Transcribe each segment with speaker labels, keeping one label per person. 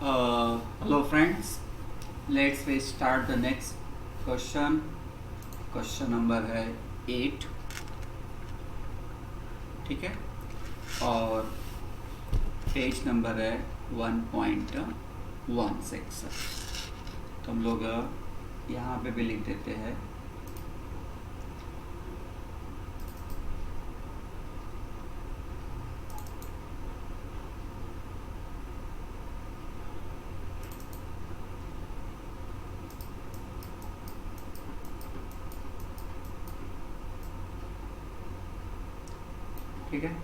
Speaker 1: Hello friends, let's we start the next question. Question number है 8, ठीक है, और पेज नंबर है 1.16। तो हम लोग यहाँ पे भी लिख देते हैं ठीक है।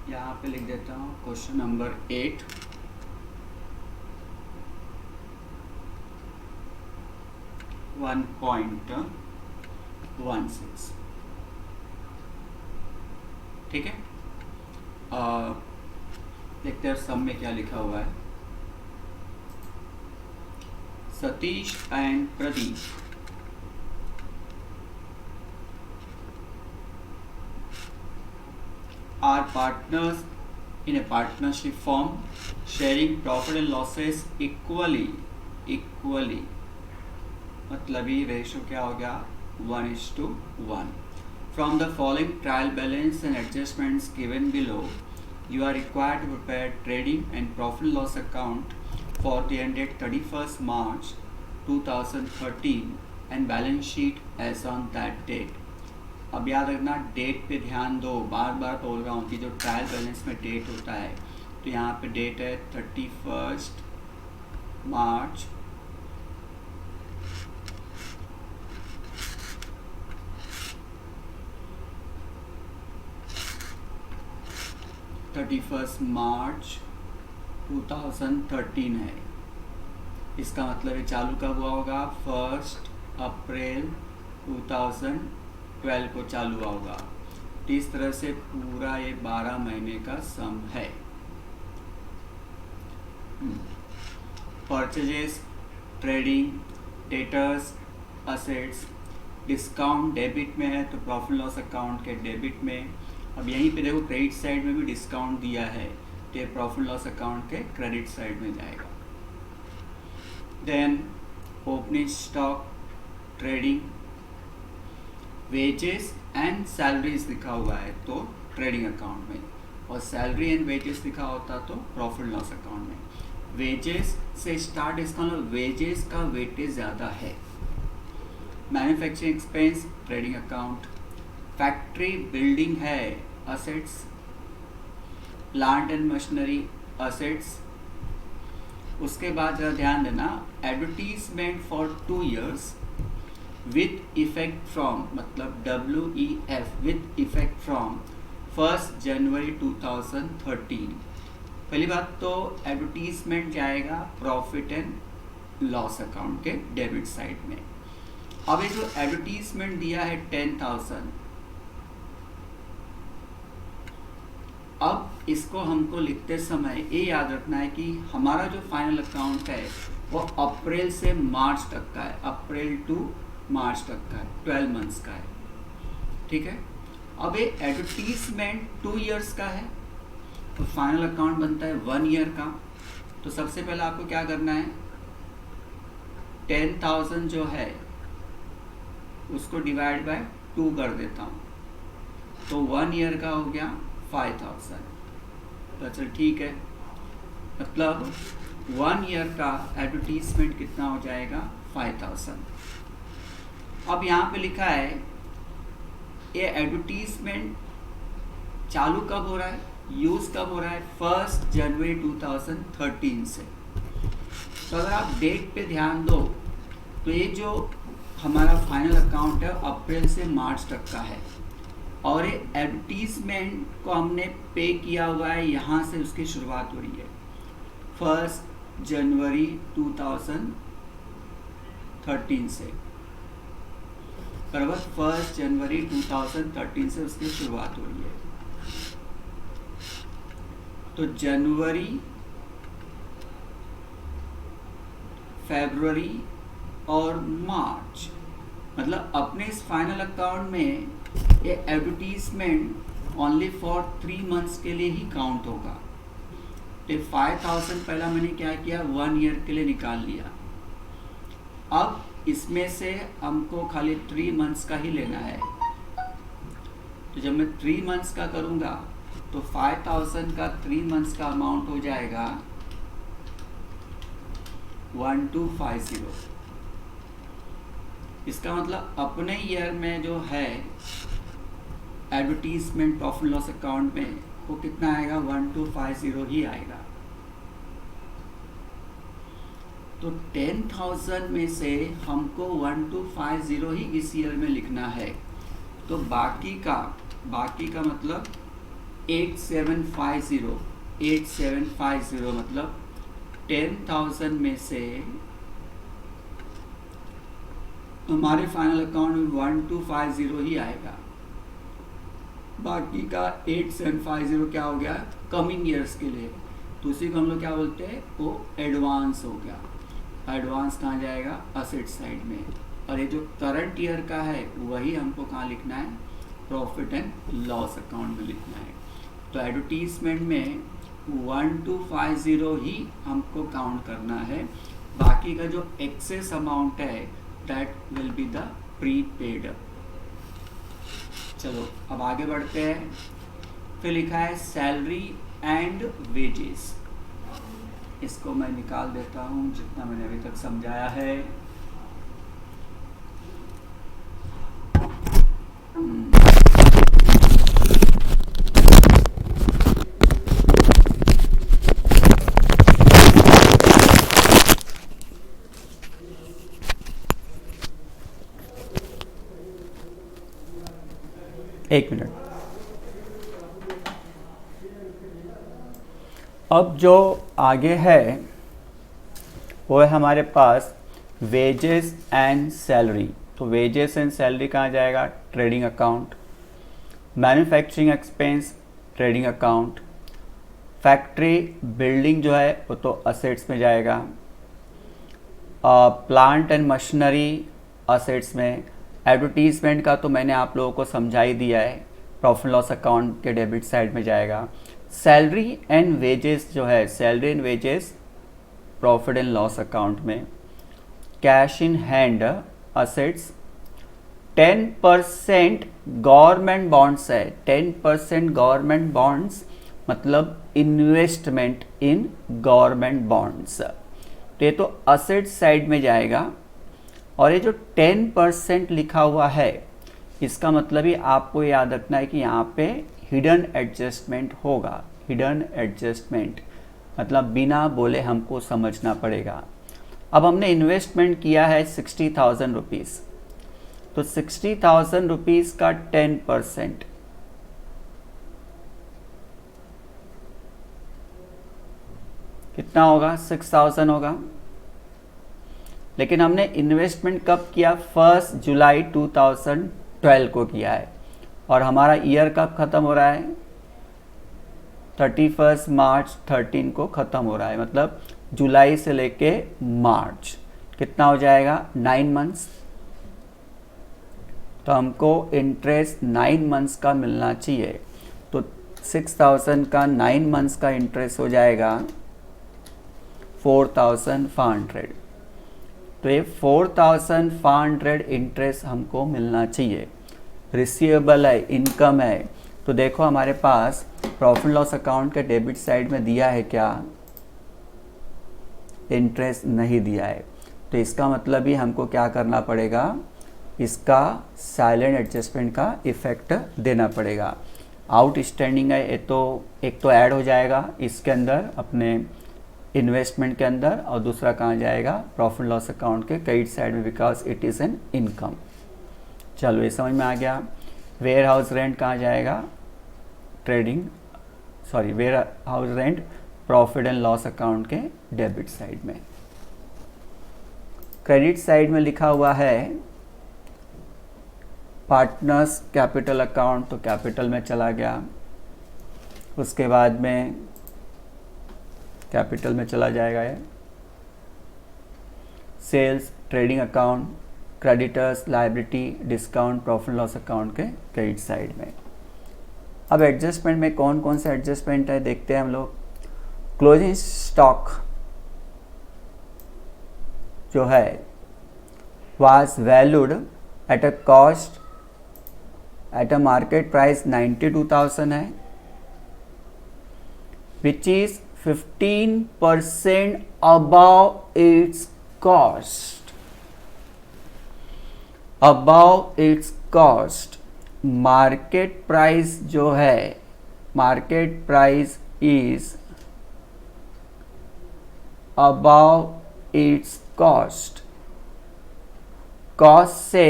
Speaker 1: यहाँ पे लिख देता हूँ क्वेश्चन नंबर 8, वन पॉइंट 16, ठीक है। देखते हैं सब में क्या लिखा हुआ है। Satish and Pradeep are partners in a partnership firm sharing profit and losses equally मतलब ये रेशो क्या हो गया 1:1। From the following trial balance and adjustments given below, you are required to prepare trading and profit loss account for the ended 31st March 2013 and balance sheet as on that date। अब याद रखना date पे ध्यान दो, बार बार बोल रहा हूँ कि जो ट्रायल बैलेंस में डेट होता है तो यहाँ पे डेट है 31 मार्च 2013 है। इसका मतलब ये चालू कब हुआ होगा 1 अप्रैल 2012 को चालू हुआ होगा। तो इस तरह से पूरा ये 12 महीने का सम है। Purchases, trading, debtors, assets, discount debit में है तो प्रॉफिट लॉस अकाउंट के डेबिट में। अब यहीं पे देखो क्रेडिट साइड में भी डिस्काउंट दिया है तो ये प्रॉफिट लॉस अकाउंट के क्रेडिट साइड में जाएगा। Then opening stock, trading, wages and salaries लिखा हुआ है तो ट्रेडिंग अकाउंट में, और सैलरी एंड वेजेस लिखा होता तो प्रॉफिट लॉस अकाउंट में। वेजेस से स्टार्ट, इसका मतलब वेजेस का वेटेज ज़्यादा है। Manufacturing expense trading account, factory building है assets, plant and machinery assets. उसके बाद जरा ध्यान देना, advertisement for 2 years with effect from, मतलब WEF विथ इफेक्ट फ्रॉम 1 जनवरी 2013। पहली बात तो एडवर्टीजमेंट जाएगा प्रॉफिट एंड लॉस अकाउंट के डेबिट साइड में। अब ये जो एडवर्टीजमेंट दिया है 10,000, अब इसको हमको लिखते समय ये याद रखना है कि हमारा जो फाइनल अकाउंट है वो अप्रैल से मार्च तक का है, अप्रैल टू मार्च तक का है, 12 मंथ्स का है, ठीक है। अब ये एडवर्टीजमेंट 2 years का है तो फाइनल अकाउंट बनता है 1 year का। तो सबसे पहले आपको क्या करना है, 10,000 जो है उसको डिवाइड बाय 2 कर देता हूँ तो 1 year का हो गया 5,000। तो चल ठीक है, मतलब 1 year का एडवर्टीजमेंट कितना हो जाएगा 5,000। अब यहाँ पे लिखा है ये एडवर्टीजमेंट चालू कब हो रहा है, यूज़ कब हो रहा है 1 जनवरी 2013 से। तो अगर आप डेट पे ध्यान दो तो ये जो हमारा फाइनल अकाउंट है अप्रैल से मार्च तक का है, और ये एडवर्टीजमेंट को हमने पे किया हुआ है, यहाँ से उसकी शुरुआत हो रही है 1 जनवरी 2013 से, बराबर 1 जनवरी 2013 से उसकी शुरुआत हो रही है। तो जनवरी, फरवरी और मार्च, मतलब अपने इस फाइनल अकाउंट में ये एडवर्टीजमेंट ओनली फॉर 3 months के लिए ही काउंट होगा। तो 5000 पहला मैंने क्या किया, 1 ईयर के लिए निकाल लिया। अब इसमें से हमको खाली 3 मंथ्स का ही लेना है, तो जब मैं 3 मंथ्स का करूँगा तो 5000 का 3 मंथ्स का अमाउंट हो जाएगा 1250। इसका मतलब अपने ईयर में जो है एडवर्टीजमेंट प्रॉफिट लॉस अकाउंट में वो कितना आएगा, 1250 ही आएगा। तो 10,000 में से हमको 1250 ही इस ईयर में लिखना है। तो बाकी का मतलब 8750 मतलब 10,000 में से हमारे फाइनल अकाउंट में 1250 ही आएगा। बाकी का 8750 क्या हो गया, कमिंग ईयर्स के लिए, तो उसी को हम लोग क्या बोलते हैं, वो एडवांस हो गया। एडवांस कहाँ जाएगा, असेट साइड में। और ये जो करंट ईयर का है वही हमको कहाँ लिखना है, प्रॉफिट एंड लॉस अकाउंट में लिखना है। तो एडवर्टीजमेंट में 1250 ही हमको काउंट करना है। बाकी का जो एक्सेस अमाउंट है that will be the prepaid. चलो अब आगे बढ़ते हैं। फिर लिखा है सैलरी एंड वेजेस। इसको मैं निकाल देता हूँ जितना मैंने अभी तक समझाया है। एक मिनट। अब जो आगे है वो है हमारे पास वेजेस एंड सैलरी। तो वेजेस एंड सैलरी कहाँ जाएगा, trading account. Manufacturing expense trading account. Factory building जो है वो तो असेट्स में जाएगा। प्लांट एंड मशीनरी असेट्स में। एडवर्टीजमेंट का तो मैंने आप लोगों को समझा ही दिया है, प्रॉफिट लॉस अकाउंट के डेबिट साइड में जाएगा। सैलरी एंड वेजेस जो है, salary and wages profit and loss account में। Cash in hand assets. 10% government bonds है, 10% गवर्नमेंट बॉन्ड्स मतलब इन्वेस्टमेंट इन गवर्नमेंट बॉन्ड्स, तो ये तो असेट साइड में जाएगा। और ये जो 10% लिखा हुआ है इसका मतलब ही आपको याद रखना है कि यहाँ पे हिडन एडजस्टमेंट होगा। हिडन एडजस्टमेंट मतलब बिना बोले हमको समझना पड़ेगा। अब हमने इन्वेस्टमेंट किया है 60,000 रुपीज़, तो 60,000 रुपीज़ का 10% कितना होगा, 6,000 होगा। लेकिन हमने इन्वेस्टमेंट कब किया, 1 जुलाई 2012 को किया है। और हमारा ईयर कब ख़त्म हो रहा है, 31 मार्च 13 को ख़त्म हो रहा है। मतलब जुलाई से लेके मार्च कितना हो जाएगा, 9 मंथ्स। तो हमको इंटरेस्ट 9 मंथ्स का मिलना चाहिए। तो 6,000 का 9 मंथ्स का इंटरेस्ट हो जाएगा 4,500। तो ये 4,500 इंटरेस्ट हमको मिलना चाहिए। रिसीवेबल है, इनकम है। तो देखो हमारे पास प्रॉफिट लॉस अकाउंट के डेबिट साइड में दिया है क्या, इंटरेस्ट नहीं दिया है। तो इसका मतलब ही हमको क्या करना पड़ेगा, इसका साइलेंट एडजस्टमेंट का इफेक्ट देना पड़ेगा। आउटस्टैंडिंग है ये तो एक तो ऐड हो जाएगा इसके अंदर अपने इन्वेस्टमेंट के अंदर, और दूसरा कहाँ जाएगा, प्रॉफिट लॉस अकाउंट के क्रेडिट साइड में, because it is an income. चलो ये समझ में आ गया। वेयर हाउस रेंट कहाँ जाएगा, warehouse rent profit and loss account के डेबिट साइड में। क्रेडिट साइड में लिखा हुआ है पार्टनर्स कैपिटल अकाउंट, तो कैपिटल में चला गया। उसके बाद में कैपिटल में चला जाएगा ये। Sales trading account, creditors liability discount profit loss account के क्रेडिट साइड में। अब एडजस्टमेंट में कौन कौन से एडजस्टमेंट है देखते हैं हम लोग। क्लोजिंग स्टॉक जो है was valued at a cost at a market price 92,000 है, which is 15% above its cost. above its cost. Market price जो है, market price is above its cost. Cost से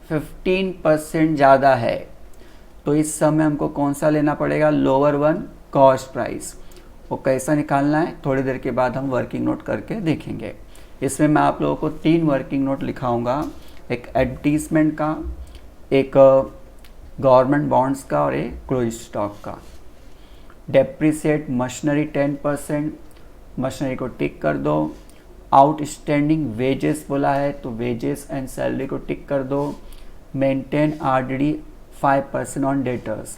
Speaker 1: 15% ज़्यादा है, तो इस समय हमको कौन सा लेना पड़ेगा, लोअर वन, कॉस्ट प्राइस. वो कैसा निकालना है थोड़ी देर के बाद हम वर्किंग नोट करके देखेंगे. इसमें मैं आप लोगों को 3 वर्किंग नोट लिखाऊंगा, एक एडवर्टीजमेंट का, एक गवर्नमेंट बॉन्ड्स का और एक क्लोज स्टॉक का. डेप्रिसिएट मशीनरी 10%, मशीनरी को टिक कर दो. आउटस्टैंडिंग वेजेस बोला है तो वेजेस एंड सैलरी को टिक कर दो. Maintain RDD 5% on debtors.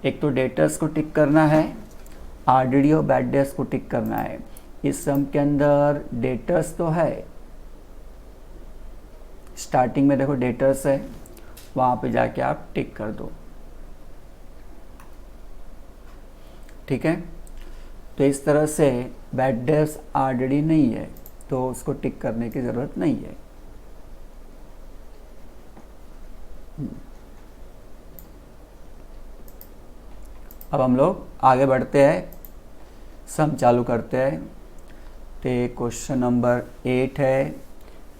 Speaker 1: एक तो डेटर्स को टिक करना है, आरडीडी और बैड डेट्स को टिक करना है. इस सम के अंदर डेटर्स तो है, स्टार्टिंग में देखो डेटर्स है, वहाँ पे जाके आप टिक कर दो. ठीक है, तो इस तरह से बैड डेट्स आरडीडी नहीं है तो उसको टिक करने की ज़रूरत नहीं है. अब हम लोग आगे बढ़ते हैं, सम चालू करते हैं. तो क्वेश्चन नंबर 8 है,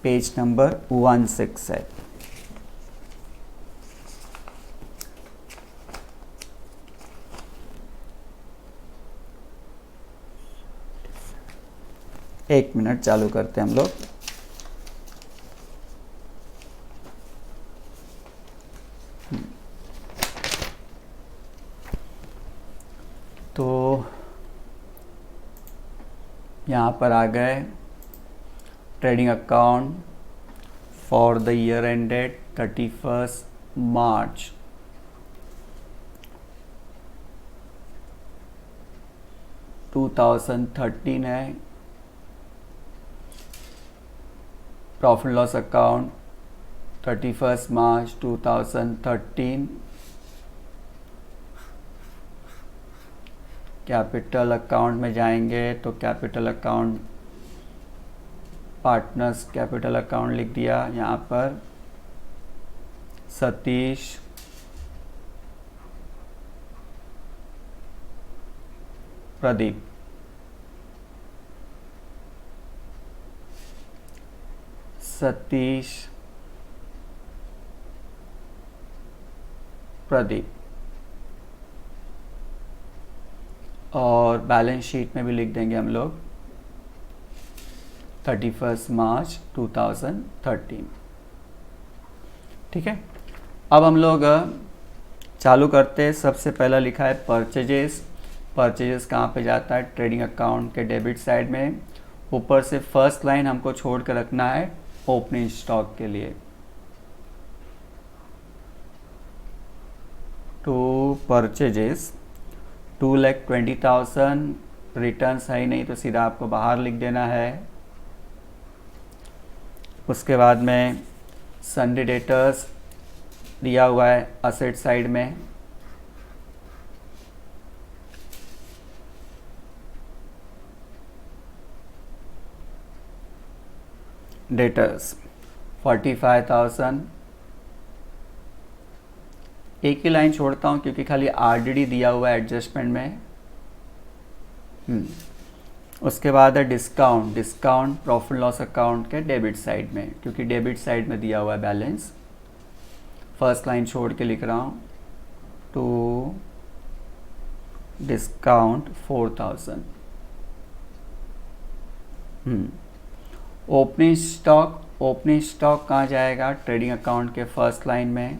Speaker 1: पेज नंबर 16 है. एक मिनट, चालू करते हैं हम लोग. तो यहाँ पर आ गए trading account for the year ended 31 मार्च 2013 है. प्रॉफिट लॉस अकाउंट 31 मार्च 2013. कैपिटल अकाउंट में जाएंगे तो capital account, partners capital account लिख दिया. यहाँ पर सतीश, प्रदीप. सतीश, प्रदीप. और बैलेंस शीट में भी लिख देंगे हम लोग 31 मार्च 2013. ठीक है, अब हम लोग चालू करते हैं. सबसे पहला लिखा है परचेजेस. परचेजेस कहाँ पे जाता है, ट्रेडिंग अकाउंट के डेबिट साइड में. ऊपर से फर्स्ट लाइन हमको छोड़ कर रखना है ओपनिंग स्टॉक के लिए. To purchases 2,20,000. रिटर्न सही नहीं तो सीधा आपको बाहर लिख देना है. उसके बाद में सन्डे डेटर्स दिया हुआ है असेट साइड में. डेटर्स 45,000. एक ही लाइन छोड़ता हूँ क्योंकि खाली आरडीडी दिया हुआ है एडजस्टमेंट में. उसके बाद है discount. Discount profit loss account के डेबिट साइड में, क्योंकि डेबिट साइड में दिया हुआ है बैलेंस. फर्स्ट लाइन छोड़ के लिख रहा हूँ to discount 4,000. Opening stock. Opening stock कहाँ जाएगा, ट्रेडिंग अकाउंट के फर्स्ट लाइन में.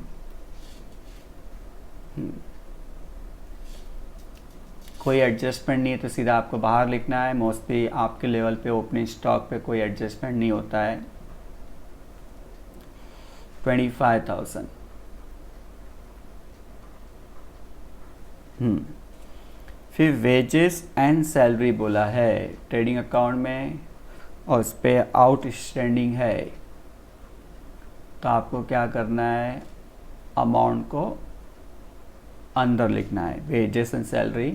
Speaker 1: कोई एडजस्टमेंट नहीं है तो सीधा आपको बाहर लिखना है. मोस्टली आपके लेवल पे ओपनिंग स्टॉक पे कोई एडजस्टमेंट नहीं होता है. 25,000. फिर वेजेस एंड सैलरी बोला है ट्रेडिंग अकाउंट में, और उस पर आउटस्टैंडिंग है, तो आपको क्या करना है, अमाउंट को अंदर लिखना है। वेजेस एंड सैलरी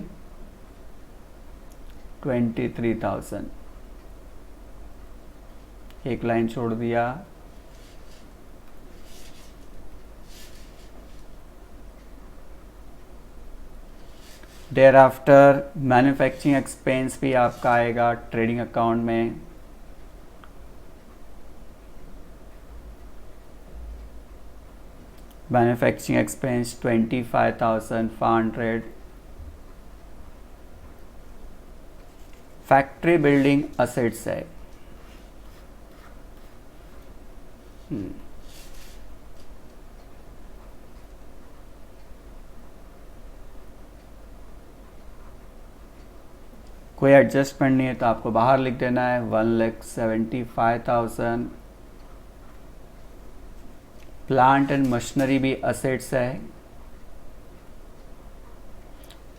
Speaker 1: 23,000, एक लाइन छोड़ दिया। देयर आफ्टर मैन्युफैक्चरिंग एक्सपेंस भी आपका आएगा ट्रेडिंग अकाउंट में। Manufacturing expense 25,500। Factory building assets है। कोई एडजस्टमेंट नहीं है तो आपको बाहर लिख देना है 1,75,000। प्लांट एंड मशीनरी भी असेट्स है।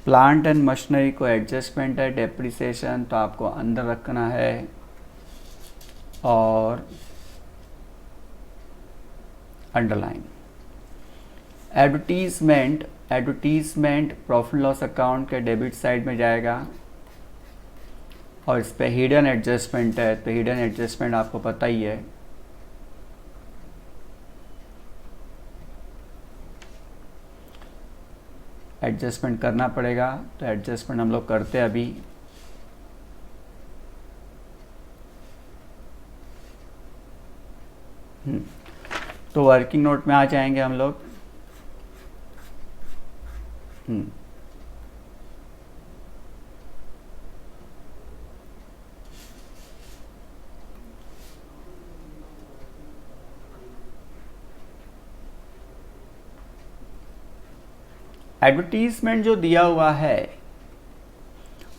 Speaker 1: प्लांट एंड मशीनरी को एडजस्टमेंट है, डेप्रिसिएशन, तो आपको अंदर रखना है। और underline. Advertisement profit loss account के डेबिट साइड में जाएगा, और इस पे हिडन एडजस्टमेंट है, तो हिडन एडजस्टमेंट आपको पता ही है। एडजस्टमेंट करना पड़ेगा, तो एडजस्टमेंट हम लोग करते हैं अभी। तो वर्किंग नोट में आ जाएंगे हम लोग। एडवर्टीजमेंट जो दिया हुआ है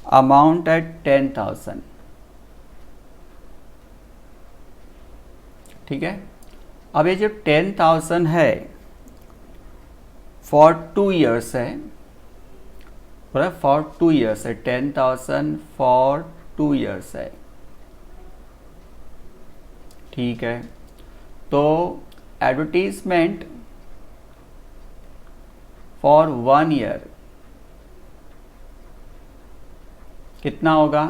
Speaker 1: अमाउंट एट 10,000, ठीक है। अब ये जो 10,000 है फॉर 2 ईयर्स है, फॉर 2 ईयर्स है, 10,000 फॉर 2 ईयर्स है, ठीक है। तो एडवर्टीजमेंट फॉर 1 ईयर कितना होगा,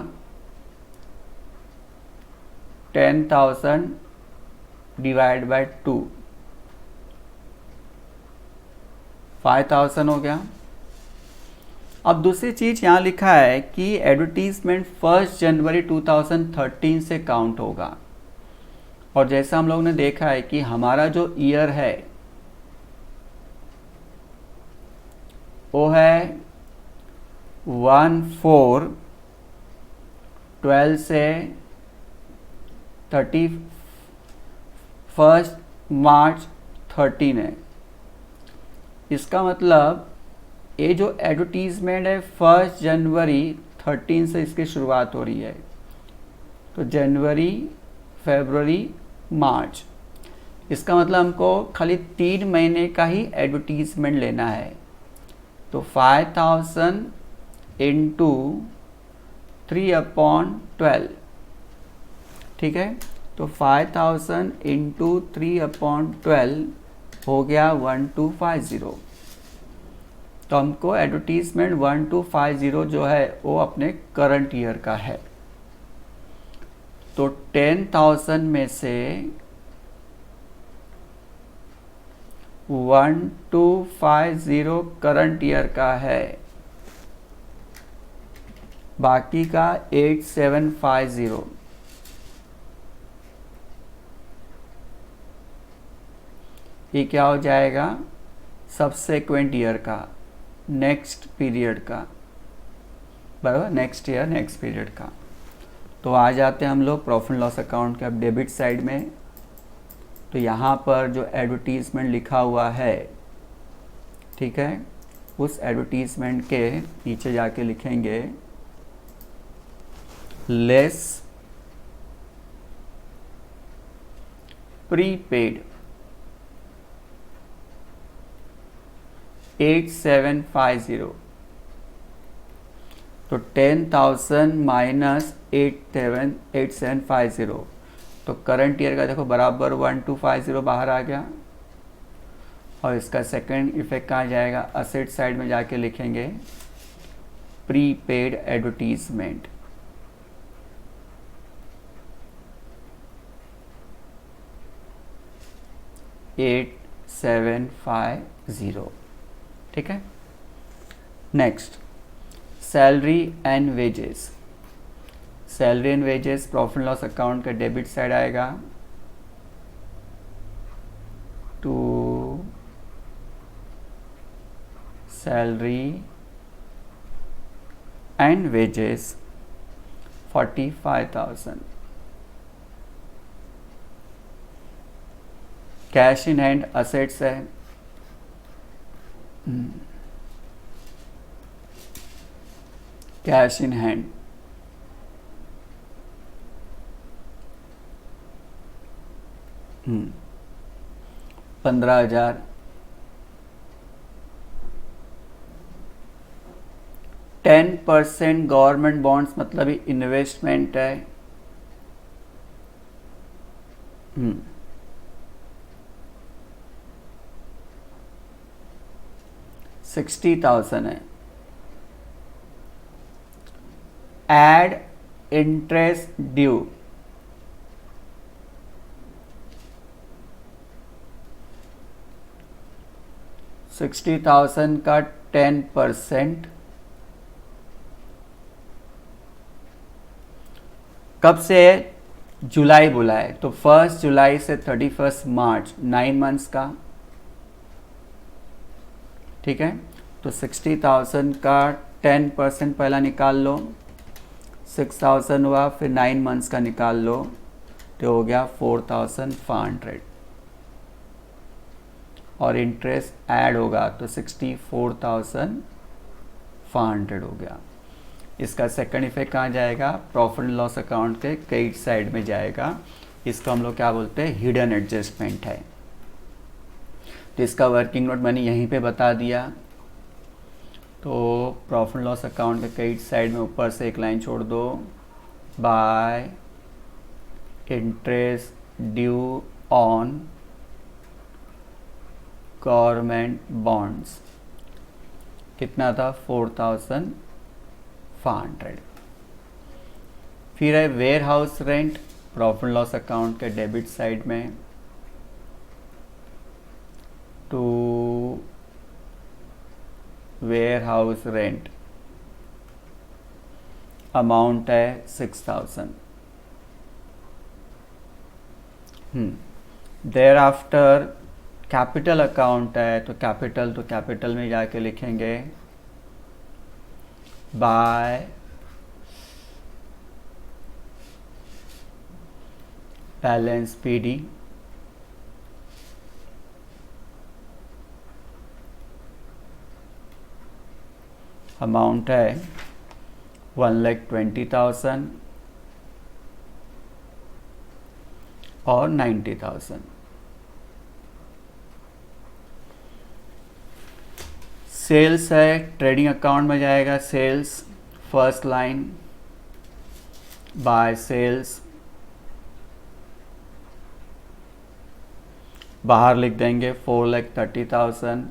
Speaker 1: 10,000 डिवाइड बाय 2, 5,000 हो गया। अब दूसरी चीज यहां लिखा है कि एडवर्टीजमेंट 1 जनवरी 2013 से काउंट होगा, और जैसा हम लोगों ने देखा है कि हमारा जो ईयर है वो है 1/4/12 से 31 मार्च 13 है। इसका मतलब ये जो एडवर्टीजमेंट है 1 जनवरी 13 से इसकी शुरुआत हो रही है, तो जनवरी, फरवरी, मार्च, इसका मतलब हमको खाली 3 महीने का ही एडवर्टीजमेंट लेना है। तो 5,000 इंटू 3/12, ठीक है। तो 5,000 इंटू 3/12 हो गया 1250। तो हमको एडवर्टीजमेंट 1250 जो है वो अपने करंट ईयर का है। तो 10,000 में से 1250 करंट ईयर का है, बाकी का 8750 ये क्या हो जाएगा, सबसेक्वेंट ईयर का, नेक्स्ट पीरियड का, बराबर, नेक्स्ट ईयर नेक्स्ट पीरियड का। तो आ जाते हैं हम लोग प्रॉफिट लॉस अकाउंट के अब डेबिट साइड में। तो यहाँ पर जो एडवर्टीजमेंट लिखा हुआ है, ठीक है, उस एडवर्टीजमेंट के नीचे जाके लिखेंगे लेस प्रीपेड 8750, तो 10,000 माइनस 8750, तो करंट ईयर का देखो बराबर 1250 बाहर आ गया। और इसका सेकंड इफेक्ट कहाँ जाएगा, असेट साइड में जाके लिखेंगे प्रीपेड एडवर्टीजमेंट। $8750, ठीक है। Next salary and wages. Salary and wages profit and loss account का डेबिट साइड आएगा to salary and wages 45,000। Cash in hand assets है, cash in hand 15,000। Ten % government bonds मतलब ही इन्वेस्टमेंट है। 60,000 है। एड इंटरेस्ट ड्यू, $60,000 का 10%। कब से है, जुलाई बोला है, तो 1 जुलाई से 31 मार्च 9 मंथ्स का, ठीक है। तो 60,000 का 10% पहला निकाल लो, 6,000 हुआ, फिर 9 मंथ्स का निकाल लो, तो हो गया 4,500। और इंटरेस्ट ऐड होगा तो 64,500 हो गया। इसका सेकंड इफेक्ट कहाँ जाएगा, प्रॉफिट एंड लॉस अकाउंट के क्रेडिट साइड में जाएगा। इसको हम लोग क्या बोलते हैं, हिडन एडजस्टमेंट है। तो इसका वर्किंग नोट मैंने यहीं पे बता दिया। तो प्रॉफिट एंड लॉस अकाउंट के क्रेडिट साइड में ऊपर से एक लाइन छोड़ दो, by interest due on government bonds, कितना था 4,500। फिर है warehouse rent, profit and loss account के डेबिट साइड में to warehouse rent, amount है 6,000। देयर आफ्टर कैपिटल अकाउंट है, तो कैपिटल में जाके लिखेंगे बाय बैलेंस पीडी, अमाउंट है 1,20,000 और 90,000। सेल्स है, ट्रेडिंग अकाउंट में जाएगा sales, first line by sales, बाहर लिख देंगे 4,30,000।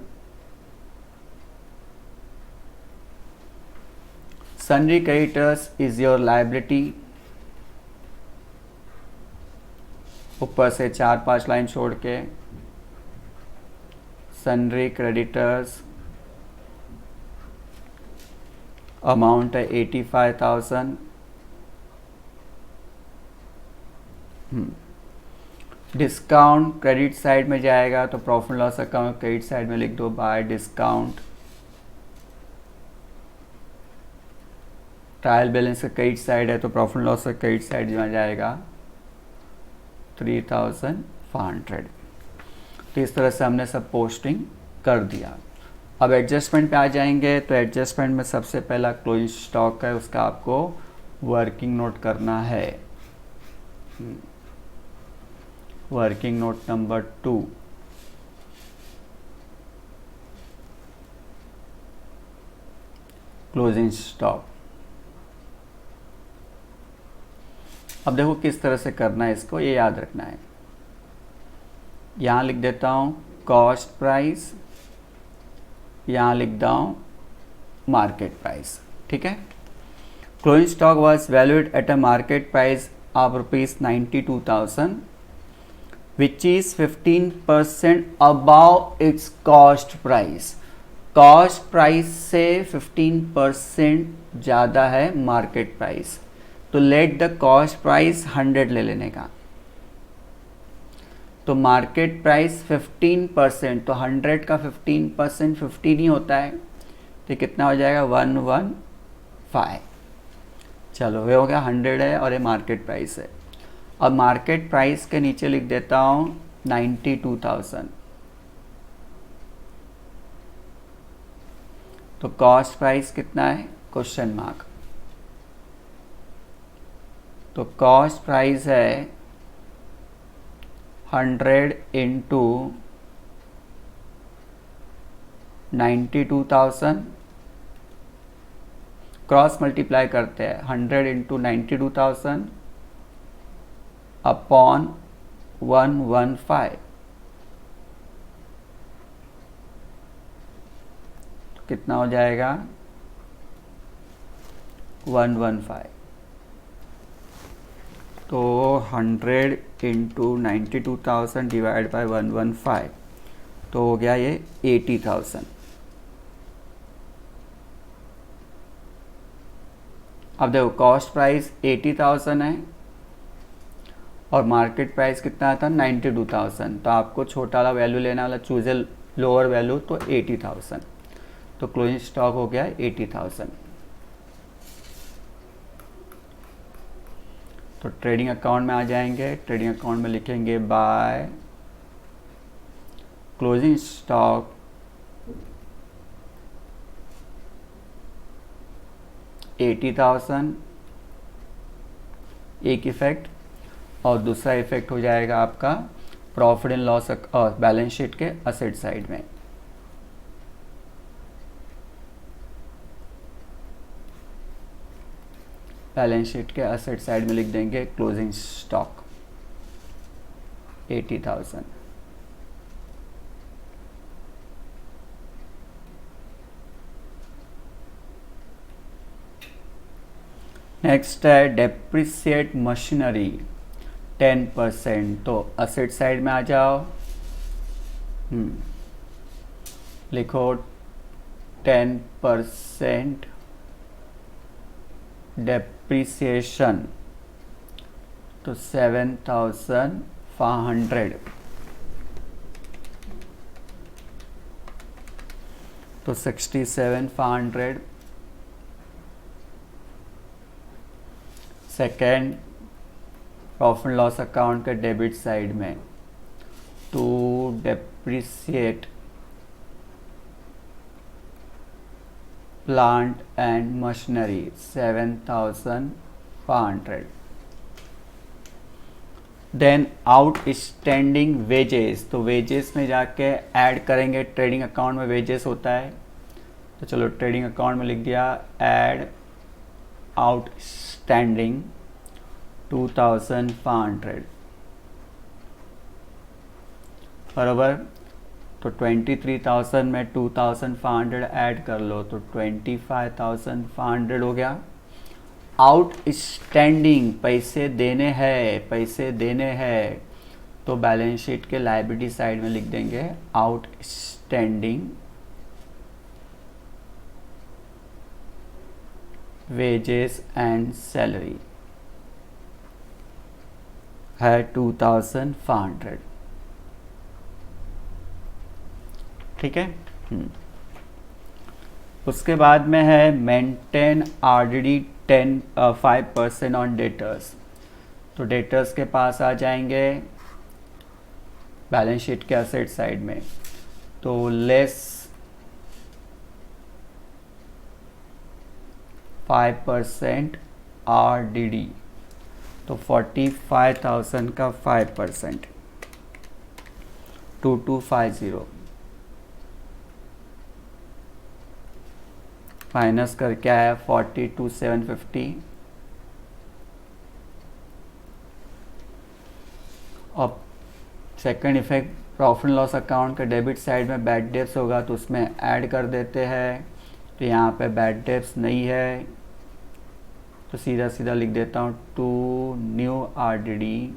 Speaker 1: Sundry creditors is your liability, ऊपर से 4-5 लाइन छोड़ के सन्ड्री क्रेडिटर्स, अमाउंट है 85,000। डिस्काउंट क्रेडिट साइड में जाएगा, तो profit loss account credit side में लिख दो बाय डिस्काउंट। ट्रायल बैलेंस का क्रेडिट साइड है, तो प्रॉफिट लॉस का क्रेडिट साइड में जाएगा 3,500। तो इस तरह से हमने सब पोस्टिंग कर दिया। अब एडजस्टमेंट पे आ जाएंगे। तो एडजस्टमेंट में सबसे पहला क्लोजिंग स्टॉक है, उसका आपको वर्किंग नोट करना है। Working note number 2, closing stock अब देखो किस तरह से करना है इसको, ये याद रखना है। यहाँ लिख देता हूँ कॉस्ट प्राइस, यहाँ लिख देता हूँ मार्केट प्राइस, ठीक है। Closing stock was valued at a market price of ₹92,000 which is 15% above it's cost price. Cost price से 15% ज़्यादा है मार्केट प्राइस, तो लेट द कॉस्ट प्राइस 100 ले लेने का। तो मार्केट प्राइस 15%, तो 100 का 15% 15 ही होता है, तो कितना हो जाएगा 115। चलो ये हो गया 100 है और ये मार्केट प्राइस है। अब मार्केट प्राइस के नीचे लिख देता हूँ 92,000। तो कॉस्ट प्राइस कितना है, क्वेश्चन मार्क। तो कॉस्ट प्राइस है 100 इंटू 92,000, क्रॉस मल्टीप्लाई करते हैं 100 इंटू 92,000 अपॉन 115, तो कितना हो जाएगा 115। तो 100 इंटू 92,000 डिवाइड बाई 115, तो हो गया ये 80,000। अब देखो कॉस्ट प्राइस 80,000 है और मार्केट प्राइस कितना था 92,000, तो आपको छोटा वाला वैल्यू लेना वाला, चूज ए लोअर वैल्यू, तो 80,000। तो क्लोजिंग स्टॉक हो गया 80,000। तो ट्रेडिंग अकाउंट में आ जाएंगे, ट्रेडिंग अकाउंट में लिखेंगे बाय क्लोजिंग स्टॉक $80,000, एक इफेक्ट, और दूसरा इफेक्ट हो जाएगा आपका प्रॉफिट एंड लॉस और बैलेंस शीट के असेट साइड में। बैलेंस शीट के असेट साइड में लिख देंगे क्लोजिंग स्टॉक 80,000। नेक्स्ट है डेप्रिसिएट मशीनरी 10%, तो असेट साइड में आ जाओ, लिखो 10% डेप्रिसिएशन, तो 7,500, तो 67,500। Second profit and loss account के डेबिट साइड में, to depreciate plant and machinery 7,500। Then outstanding wages, तो वेजेस में जाके ऐड करेंगे, ट्रेडिंग अकाउंट में वेजेस होता है, तो चलो ट्रेडिंग अकाउंट में लिख दिया ऐड आउटस्टैंडिंग 2,500, बराबर। तो 23,000 में 2,500 ऐड कर लो, तो 25,500 हो गया। आउटस्टैंडिंग पैसे देने हैं, पैसे देने हैं, तो बैलेंस शीट के लायबिलिटी साइड में लिख देंगे आउटस्टैंडिंग वेजेस एंड सैलरी है 2,500, ठीक है। उसके बाद में है मेंटेन RDD 5% ऑन डेटर्स, तो डेटर्स के पास आ जाएंगे बैलेंस शीट के असेट साइड में, तो लेस 5% RDD, तो 45,000 का 5%, 2250 माइनस करके आया 42,750, अब second effect, profit and loss account के डेबिट साइड में बैड डेब्ट्स होगा तो उसमें ऐड कर देते हैं। तो यहाँ पे बैड डेब्ट्स नहीं है तो सीधा सीधा लिख देता हूँ टू न्यू आरडीडी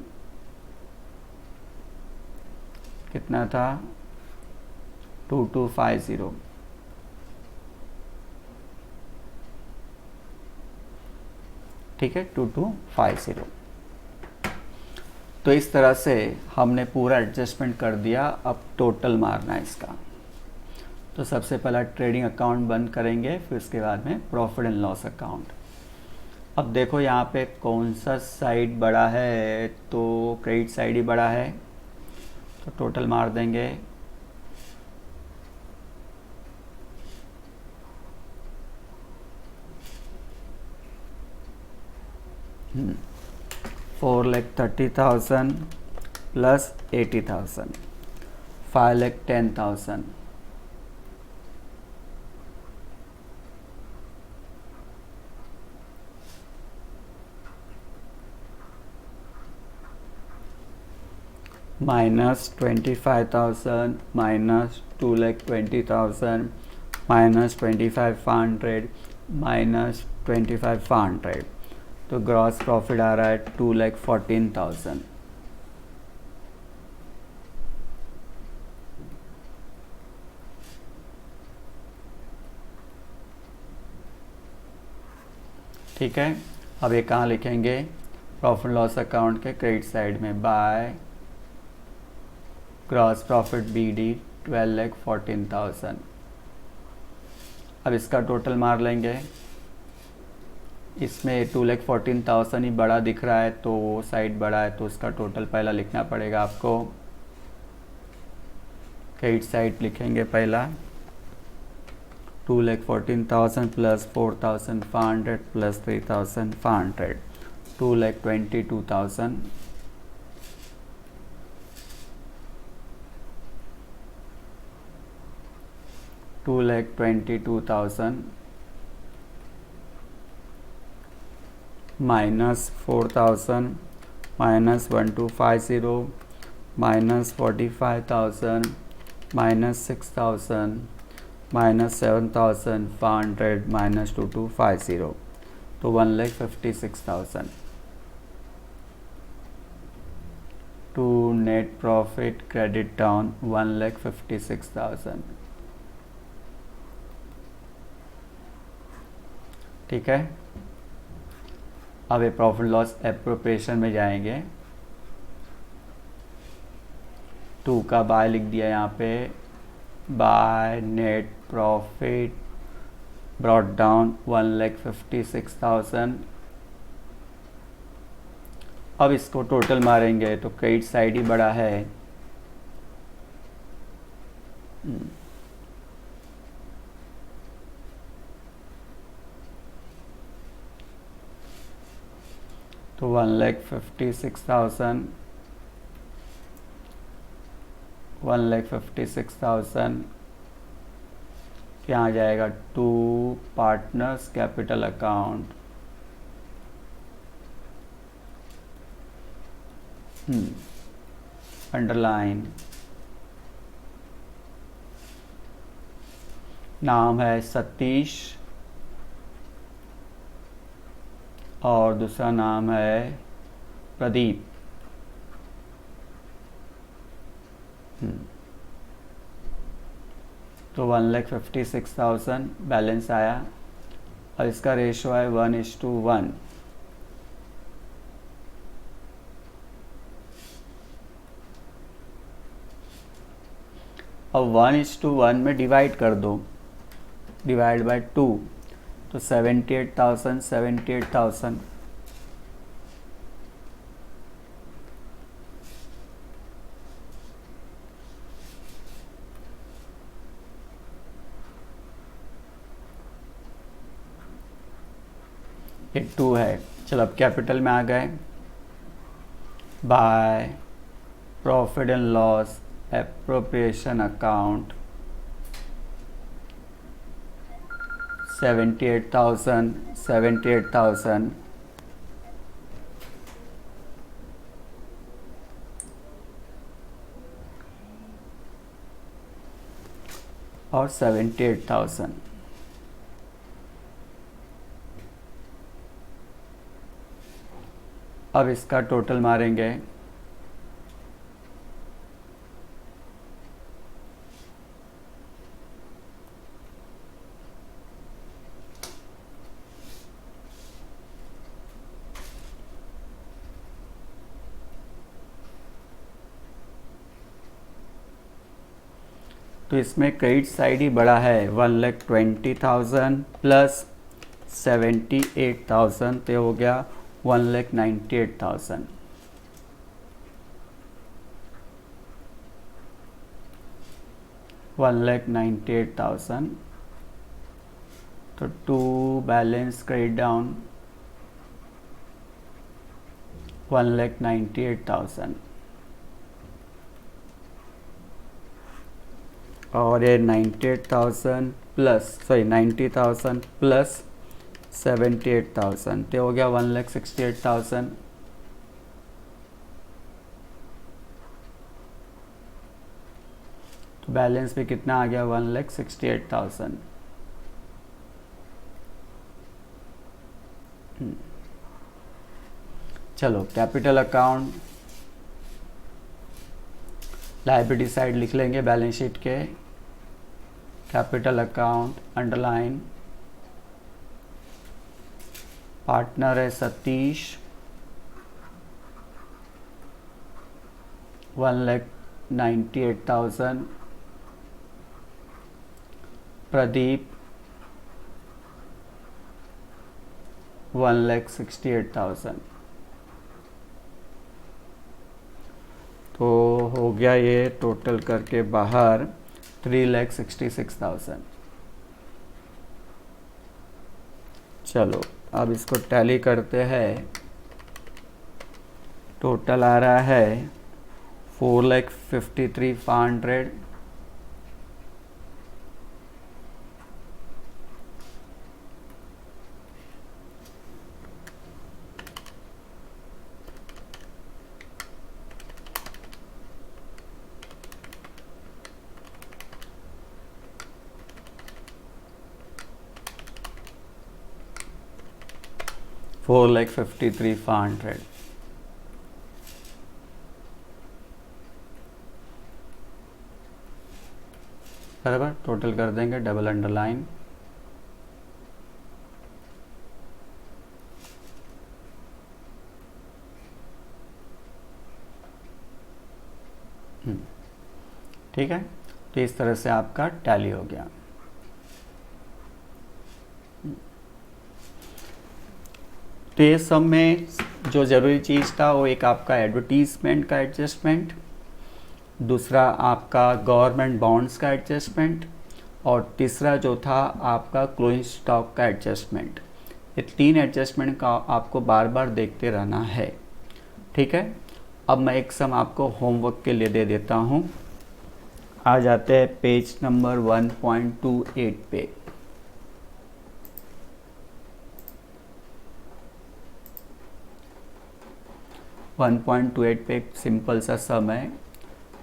Speaker 1: कितना था 2250। ठीक है 2250। तो इस तरह से हमने पूरा एडजस्टमेंट कर दिया। अब टोटल मारना है इसका। तो सबसे पहला ट्रेडिंग अकाउंट बंद करेंगे, फिर उसके बाद में प्रॉफिट एंड लॉस अकाउंट। अब देखो यहाँ पे कौन सा साइड बड़ा है, तो क्रेडिट साइड ही बड़ा है, तो टोटल मार देंगे। Hmm. 4,30,000 plus 80,000, 5,10,000। minus 25,000 minus 2,20,000 minus 25,500 minus 25,500, तो ग्रॉस प्रॉफिट आ रहा है 2,14,000। ठीक है, अब ये कहाँ लिखेंगे, प्रॉफिट लॉस अकाउंट के क्रेडिट साइड में, बाय ग्रॉस प्रॉफिट BD 12,14,000। अब इसका टोटल मार लेंगे। इसमें 2,14,000 ही बड़ा दिख रहा है तो वो साइड बड़ा है, तो उसका टोटल पहला लिखना पड़ेगा आपको। क्रेडिट साइड लिखेंगे पहला 2,14,000 plus 4,500 plus 3,500, 2,22,000। $2,22,000 minus 4,000 minus 1,250 minus 45,000 minus 6,000 minus 7,500 minus 2,250, तो 1,56,000। to net profit credit down 1,56,000। ठीक है, अब ये प्रॉफिट लॉस एप्रोप्रिएशन में जाएंगे। 2 का बाय लिख दिया यहाँ पे, by net profit brought down 1,56,000। अब इसको टोटल मारेंगे तो क्रेडिट साइड ही बड़ा है, तो 1,56,000 क्या आ जाएगा, to partners capital account. Underline, नाम है सतीश और दूसरा नाम है प्रदीप। तो 1,56,000 बैलेंस आया और इसका रेशो है 1:1। अब 1:1 में डिवाइड कर दो, डिवाइड बाय 2, तो 78,000। ये 2 है। चलो अब कैपिटल में आ गए, by profit and loss appropriation account 78,000 और 78,000। अब इसका टोटल मारेंगे। तो इसमें क्रेडिट साइड ही बड़ा है, 1,20,000 प्लस 78,000 तो हो गया 1,98,000। तो टू बैलेंस क्रेडिट डाउन 1,98,000 और ये 90,000 प्लस 78,000 तो हो गया 1,68,000। तो बैलेंस भी कितना आ गया 1,68,000। चलो कैपिटल अकाउंट लायबिलिटी साइड लिख लेंगे बैलेंस शीट के। कैपिटल अकाउंट अंडरलाइन, पार्टनर है सतीश 1,98,000, प्रदीप 1,68,000। तो हो गया ये टोटल करके बाहर 3,66,000। चलो अब इसको टैली करते हैं। टोटल आ रहा है 4,53,500 4,53,500। बराबर टोटल कर देंगे, डबल अंडरलाइन। ठीक है, तो इस तरह से आपका टैली हो गया। तो ये सब में जो ज़रूरी चीज़ था वो एक आपका एडवर्टीजमेंट का एडजस्टमेंट, दूसरा आपका गवर्नमेंट बॉन्ड्स का एडजस्टमेंट और तीसरा जो था आपका क्लोजिंग स्टॉक का एडजस्टमेंट। ये तीन एडजस्टमेंट का आपको बार बार देखते रहना है। ठीक है, अब मैं एक सम आपको होमवर्क के लिए दे देता हूँ। आ जाते हैं पेज नंबर 1.28 पे। वन 1.28 पे एक सिंपल सा सम है,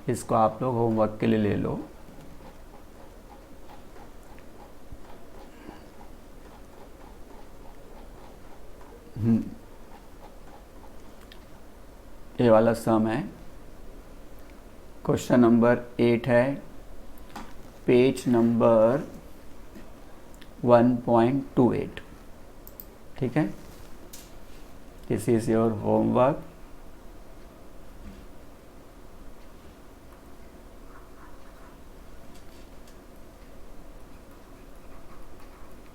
Speaker 1: इसको आप लोग होमवर्क के लिए ले लो। ये वाला सम है, क्वेश्चन नंबर 8 है, पेज नंबर 1.28। ठीक है, this is your homework.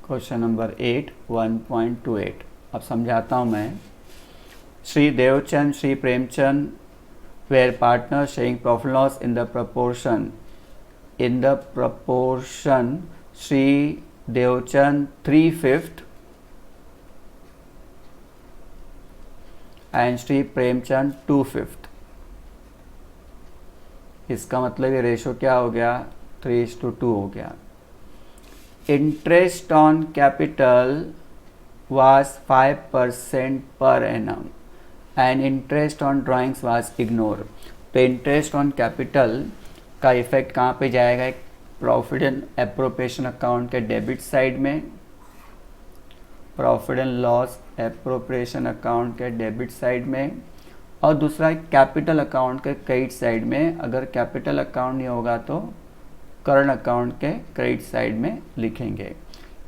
Speaker 1: Question number 8 1.28। अब समझाता हूँ मैं। Shri Devchand, Shri Premchand were partners sharing profit loss in the proportion Sri Devchand 3/5 and Sri Premchand 2/5। इसका मतलब ये रेशो क्या हो गया, 3:2 हो गया। Interest on capital was 5% per annum and interest on drawings was ignore. तो इंटरेस्ट ऑन कैपिटल का इफेक्ट कहाँ पे जाएगा, प्रॉफिट एंड एप्रोप्रिएशन अकाउंट के डेबिट साइड में, profit and loss appropriation account के डेबिट साइड में, और दूसरा कैपिटल अकाउंट के क्रेडिट साइड में। अगर कैपिटल अकाउंट नहीं होगा तो करंट अकाउंट के क्रेडिट साइड में लिखेंगे।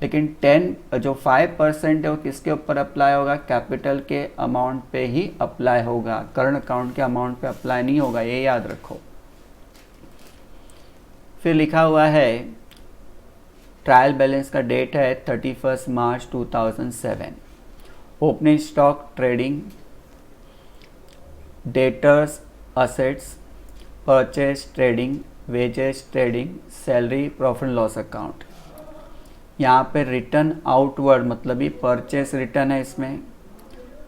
Speaker 1: लेकिन 5% है वो किसके ऊपर अप्लाई होगा? कैपिटल के अमाउंट पे ही अप्लाई होगा, करंट अकाउंट के अमाउंट पे अप्लाई नहीं होगा, ये याद रखो। फिर लिखा हुआ है ट्रायल बैलेंस का डेट है 31 मार्च 2007। Opening stock trading, debtors assets, purchase trading, wages trading, salary, profit and loss account. यहाँ पे रिटर्न आउटवर्ड मतलब ही परचेस रिटर्न है इसमें,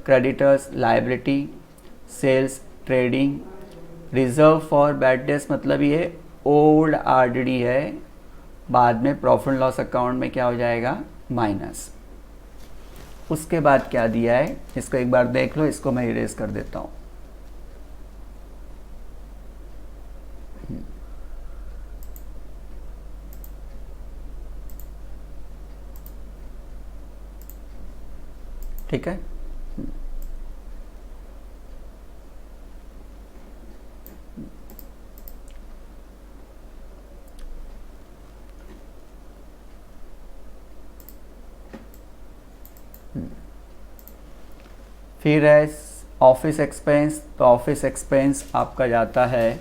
Speaker 1: creditors liability, sales trading, reserve for bad debts मतलब ये ओल्ड आरडीडी है, बाद में प्रॉफिट एंड लॉस अकाउंट में क्या हो जाएगा? माइनस। उसके बाद क्या दिया है इसको एक बार देख लो, इसको मैं इरेज कर देता हूँ। ठीक है, फिर है ऑफिस एक्सपेंस। तो ऑफिस एक्सपेंस आपका जाता है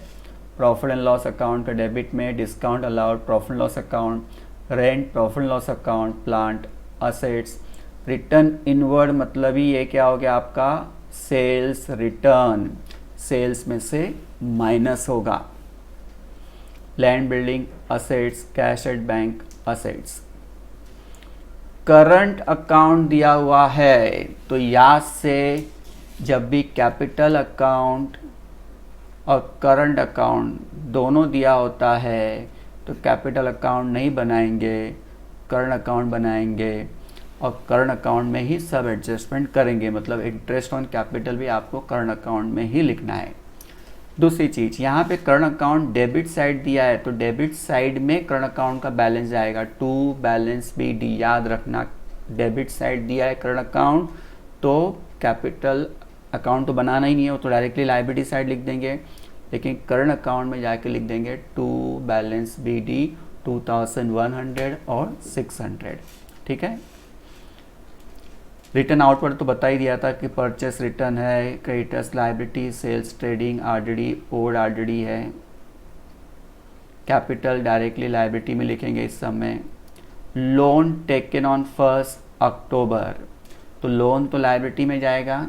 Speaker 1: प्रॉफिट एंड लॉस अकाउंट का डेबिट में, discount allowed profit and loss account, rent profit and loss account, plant assets. Return inward मतलब ही ये क्या हो गया आपका? सेल्स रिटर्न, सेल्स में से माइनस होगा। Land building assets, cash at bank assets. Current account दिया हुआ है तो याद से जब भी कैपिटल अकाउंट और करंट अकाउंट दोनों दिया होता है तो कैपिटल अकाउंट नहीं बनाएंगे, करंट अकाउंट बनाएंगे, और करंट अकाउंट में ही सब एडजस्टमेंट करेंगे। मतलब इंटरेस्ट ऑन कैपिटल भी आपको करंट अकाउंट में ही लिखना है। दूसरी चीज़, यहाँ पे करंट अकाउंट डेबिट साइड दिया है तो डेबिट साइड में करंट अकाउंट का बैलेंस जाएगा टू बैलेंस बी डी। याद रखना, डेबिट साइड दिया है करंट अकाउंट तो कैपिटल अकाउंट तो बनाना ही नहीं है, वो तो डायरेक्टली लायबिलिटी साइड लिख देंगे। लेकिन करंट अकाउंट में जाके लिख देंगे टू बैलेंस बी डी 2100 और 600। ठीक है। रिटर्न आउटवर्ड तो बता ही दिया था कि परचेस रिटर्न है, creditors liability, sales trading, RDD old RDD है। कैपिटल डायरेक्टली लायबिलिटी में लिखेंगे इस समय। लोन टेकन ऑन 1 अक्टूबर, तो लोन तो लायबिलिटी में जाएगा।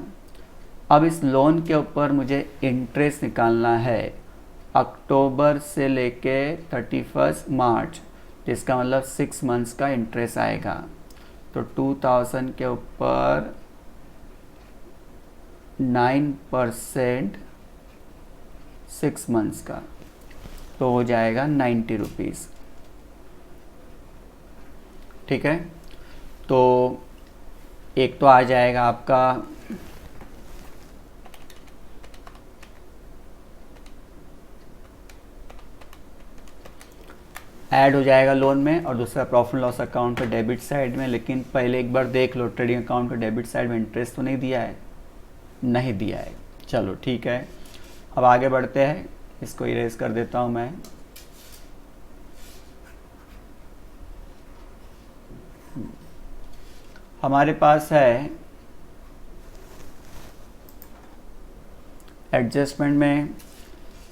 Speaker 1: अब इस लोन के ऊपर मुझे इंटरेस्ट निकालना है अक्टूबर से लेके 31 मार्च, जिसका मतलब 6 मंथ्स का इंटरेस्ट आएगा। तो 2000 के ऊपर 9% 6 मंथ्स का तो हो जाएगा 90 रुपीज़। ठीक है, तो एक तो आ जाएगा आपका ऐड हो जाएगा लोन में, और दूसरा प्रॉफिट लॉस अकाउंट का डेबिट साइड में। लेकिन पहले एक बार देख लो, ट्रेडिंग अकाउंट का डेबिट साइड में इंटरेस्ट तो नहीं दिया है, नहीं दिया है। चलो ठीक है, अब आगे बढ़ते हैं। इसको इरेज कर देता हूँ मैं। हमारे पास है एडजस्टमेंट में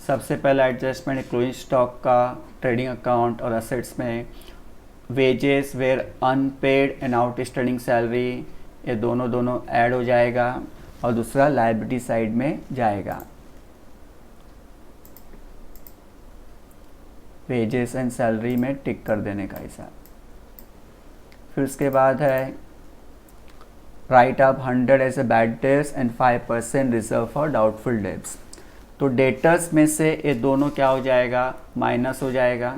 Speaker 1: सबसे पहला एडजस्टमेंट क्लोजिंग स्टॉक का, ट्रेडिंग अकाउंट और असेट्स में wages were unpaid and outstanding salary, ये दोनों ऐड हो जाएगा, और दूसरा लायबिलिटी साइड में जाएगा। वेजेस एंड सैलरी में टिक कर देने का हिसाब। फिर उसके बाद है right up 100 as a bad debts and 5% reserve for doubtful debts. तो डेटर्स में से ये दोनों क्या हो जाएगा? माइनस हो जाएगा।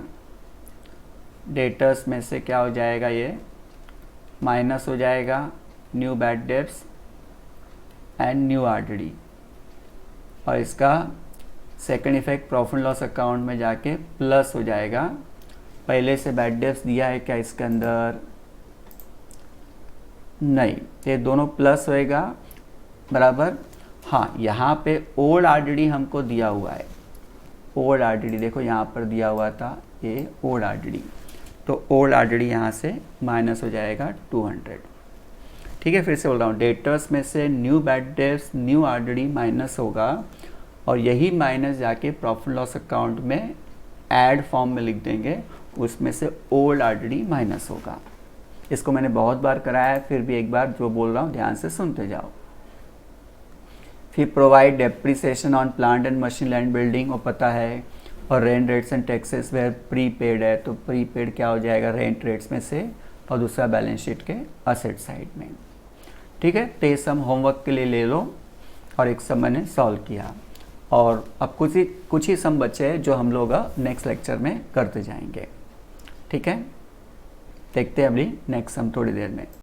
Speaker 1: डेटर्स में से क्या हो जाएगा? ये माइनस हो जाएगा। New bad debts and new RDD, और इसका second effect profit loss account में जाके प्लस हो जाएगा पहले से बैड डेट्स दिया है क्या इसके अंदर? नहीं, ये दोनों प्लस होएगा बराबर। हाँ, यहाँ पे ओल्ड आरडीडी हमको दिया हुआ है, ओल्ड आरडीडी देखो यहाँ पर दिया हुआ था, ये ओल्ड आरडीडी, तो ओल्ड आरडीडी यहाँ से माइनस हो जाएगा 200। ठीक है, फिर से बोल रहा हूँ, डेटर्स में से new bad debts new RDD minus होगा और यही माइनस जाके प्रॉफिट लॉस अकाउंट में ऐड फॉर्म में लिख देंगे, उसमें से ओल्ड आरडीडी माइनस होगा। इसको मैंने बहुत बार कराया है, फिर भी एक बार जो बोल रहा हूँ ध्यान से सुनते जाओ। फिर provide depreciation on plant and machine land building, वो पता है, और rent rates and taxes were prepaid है, तो प्रीपेड क्या हो जाएगा रेंट रेट्स में से, और दूसरा बैलेंस शीट के असेट साइड में। ठीक है, तो ये सम होमवर्क के लिए ले लो, और एक सम मैंने सॉल्व किया, और अब कुछ ही सम बचे हैं जो हम लोग नेक्स्ट लेक्चर में करते जाएंगे। ठीक है, देखते हैं अभी नेक्स्ट सम थोड़ी देर में।